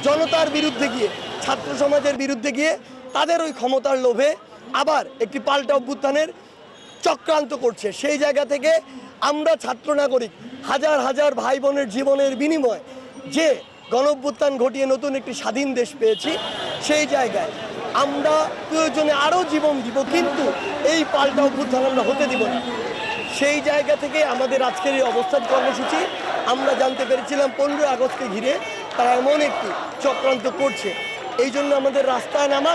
জনতার বিরুদ্ধে গিয়ে, ছাত্র সমাজের বিরুদ্ধে গিয়ে তাদের ওই ক্ষমতার লোভে আবার একটি পাল্টা অভ্যুত্থানের চক্রান্ত করছে। সেই জায়গা থেকে আমরা ছাত্র নাগরিক হাজার হাজার ভাই বোনের জীবনের বিনিময় যে গণঅভ্যুত্থান ঘটিয়ে নতুন একটি স্বাধীন দেশ পেয়েছি, সেই জায়গায় আমরা প্রয়োজনে আরও জীবন দিব, কিন্তু এই পাল্টা অভ্যুত্থান আমরা হতে দিব না। সেই জায়গা থেকে আমাদের আজকের এই অবস্থান কর্মসূচি। আমরা জানতে পেরেছিলাম 15 আগস্টকে ঘিরে তারা এমন একটি চক্রান্ত করছে, এই জন্য আমাদের রাস্তায় নামা।